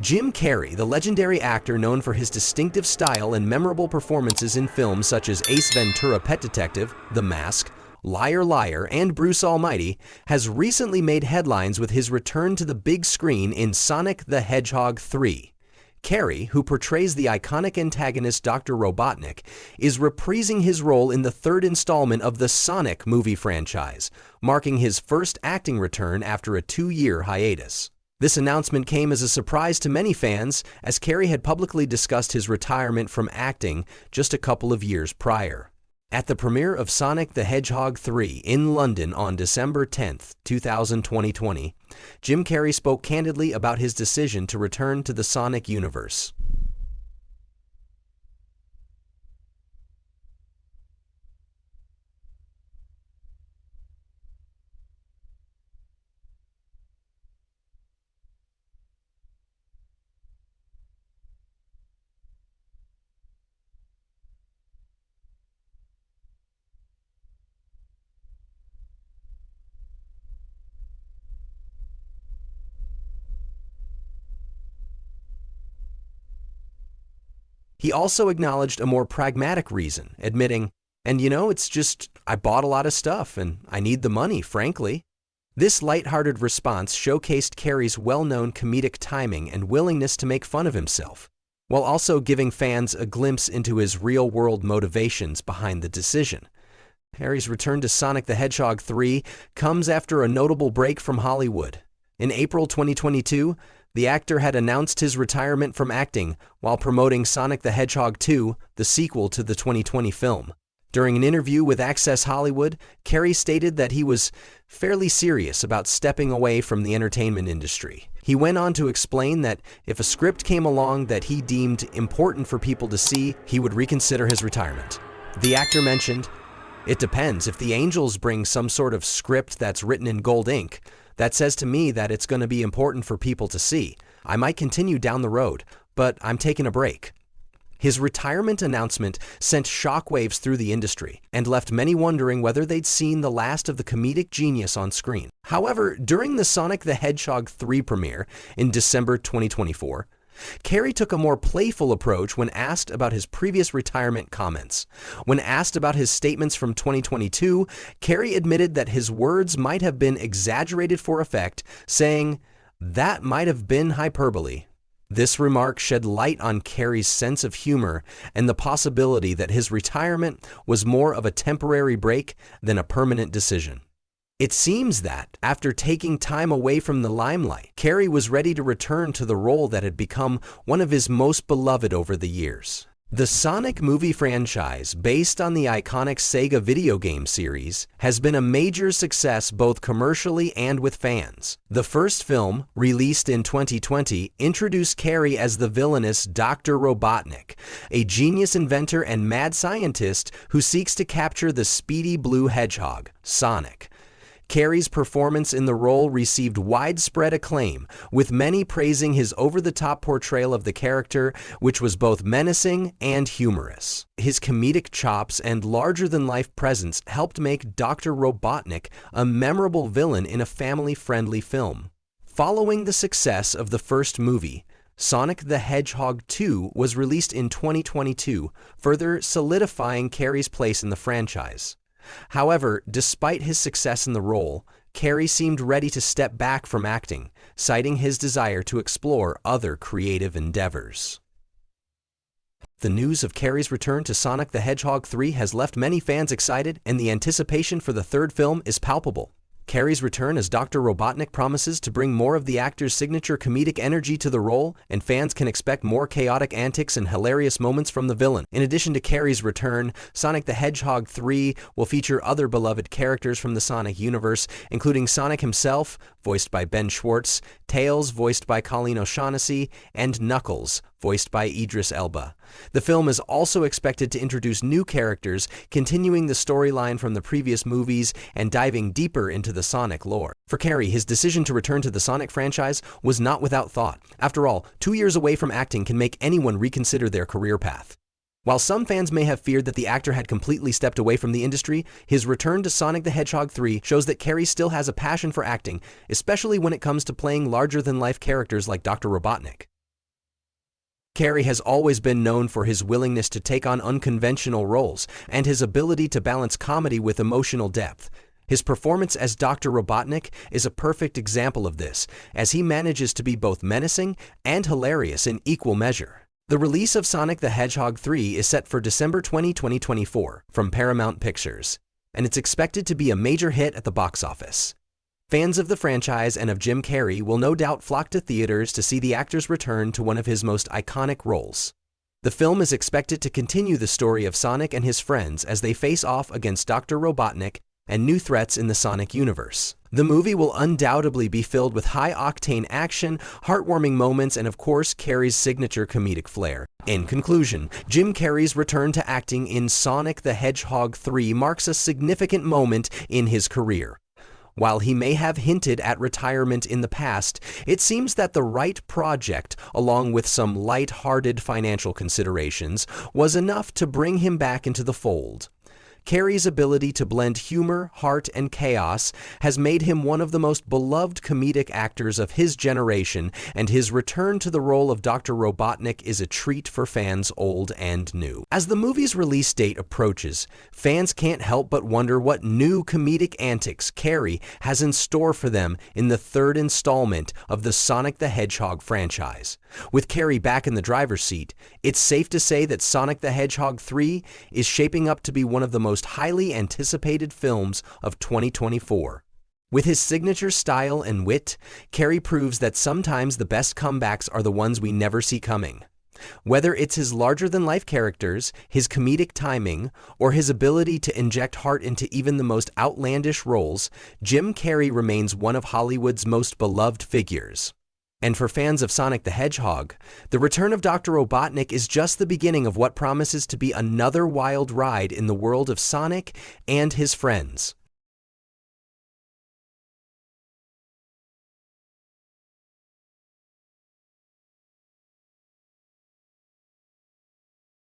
Jim Carrey, the legendary actor known for his distinctive style and memorable performances in films such as Ace Ventura: Pet Detective, The Mask, Liar Liar, and Bruce Almighty, has recently made headlines with his return to the big screen in Sonic the Hedgehog 3. Carrey, who portrays the iconic antagonist Doctor Robotnik, is reprising his role in the third installment of the Sonic movie franchise, marking his first acting return after a 2-year hiatus. This announcement came as a surprise to many fans, as Carrey had publicly discussed his retirement from acting just a couple of years prior. At the premiere of Sonic the Hedgehog 3 in London on December 10, 2020, Jim Carrey spoke candidly about his decision to return to the Sonic universe. He also acknowledged a more pragmatic reason, admitting, "And it's just, I bought a lot of stuff and I need the money, frankly." This lighthearted response showcased Carrey's well-known comedic timing and willingness to make fun of himself, while also giving fans a glimpse into his real-world motivations behind the decision. Carrey's return to Sonic the Hedgehog 3 comes after a notable break from Hollywood. In April 2022, the actor had announced his retirement from acting while promoting Sonic the Hedgehog 2, the sequel to the 2020 film. During an interview with Access Hollywood, Carrey stated that he was fairly serious about stepping away from the entertainment industry. He went on to explain that if a script came along that he deemed important for people to see, he would reconsider his retirement. The actor mentioned, "It depends. If the Angels bring some sort of script that's written in gold ink, that says to me that it's going to be important for people to see. I might continue down the road, but I'm taking a break." His retirement announcement sent shockwaves through the industry and left many wondering whether they'd seen the last of the comedic genius on screen. However, during the Sonic the Hedgehog 3 premiere in December 2024, Carrey took a more playful approach when asked about his previous retirement comments. When asked about his statements from 2022, Carrey admitted that his words might have been exaggerated for effect, saying, "That might have been hyperbole." This remark shed light on Carrey's sense of humor and the possibility that his retirement was more of a temporary break than a permanent decision. It seems that, after taking time away from the limelight, Carrey was ready to return to the role that had become one of his most beloved over the years. The Sonic movie franchise, based on the iconic Sega video game series, has been a major success both commercially and with fans. The first film, released in 2020, introduced Carrey as the villainous Doctor Robotnik, a genius inventor and mad scientist who seeks to capture the speedy blue hedgehog, Sonic. Carrey's performance in the role received widespread acclaim, with many praising his over-the-top portrayal of the character, which was both menacing and humorous. His comedic chops and larger-than-life presence helped make Doctor Robotnik a memorable villain in a family-friendly film. Following the success of the first movie, Sonic the Hedgehog 2 was released in 2022, further solidifying Carrey's place in the franchise. However, despite his success in the role, Carrey seemed ready to step back from acting, citing his desire to explore other creative endeavors. The news of Carrey's return to Sonic the Hedgehog 3 has left many fans excited, and the anticipation for the third film is palpable. Carrey's return as Dr. Robotnik promises to bring more of the actor's signature comedic energy to the role, and fans can expect more chaotic antics and hilarious moments from the villain. In addition to Carrey's return, Sonic the Hedgehog 3 will feature other beloved characters from the Sonic universe, including Sonic himself, voiced by Ben Schwartz, Tails, voiced by Colleen O'Shaughnessy, and Knuckles, voiced by Idris Elba. The film is also expected to introduce new characters, continuing the storyline from the previous movies and diving deeper into the Sonic lore. For Carrey, his decision to return to the Sonic franchise was not without thought. After all, 2 years away from acting can make anyone reconsider their career path. While some fans may have feared that the actor had completely stepped away from the industry, his return to Sonic the Hedgehog 3 shows that Carrey still has a passion for acting, especially when it comes to playing larger-than-life characters like Dr. Robotnik. Carrey has always been known for his willingness to take on unconventional roles and his ability to balance comedy with emotional depth. His performance as Doctor Robotnik is a perfect example of this, as he manages to be both menacing and hilarious in equal measure. The release of Sonic the Hedgehog 3 is set for December 20, 2024 from Paramount Pictures, and it's expected to be a major hit at the box office. Fans of the franchise and of Jim Carrey will no doubt flock to theaters to see the actor's return to one of his most iconic roles. The film is expected to continue the story of Sonic and his friends as they face off against Dr. Robotnik and new threats in the Sonic universe. The movie will undoubtedly be filled with high-octane action, heartwarming moments, and of course, Carrey's signature comedic flair. In conclusion, Jim Carrey's return to acting in Sonic the Hedgehog 3 marks a significant moment in his career. While he may have hinted at retirement in the past, it seems that the right project, along with some light-hearted financial considerations, was enough to bring him back into the fold. Carrey's ability to blend humor, heart, and chaos has made him one of the most beloved comedic actors of his generation, and his return to the role of Dr. Robotnik is a treat for fans old and new. As the movie's release date approaches, fans can't help but wonder what new comedic antics Carrey has in store for them in the third installment of the Sonic the Hedgehog franchise. With Carrey back in the driver's seat, it's safe to say that Sonic the Hedgehog 3 is shaping up to be one of the most highly anticipated films of 2024. With his signature style and wit, Carrey proves that sometimes the best comebacks are the ones we never see coming. Whether it's his larger-than-life characters, his comedic timing, or his ability to inject heart into even the most outlandish roles, Jim Carrey remains one of Hollywood's most beloved figures. And for fans of Sonic the Hedgehog, the return of Dr. Robotnik is just the beginning of what promises to be another wild ride in the world of Sonic and his friends.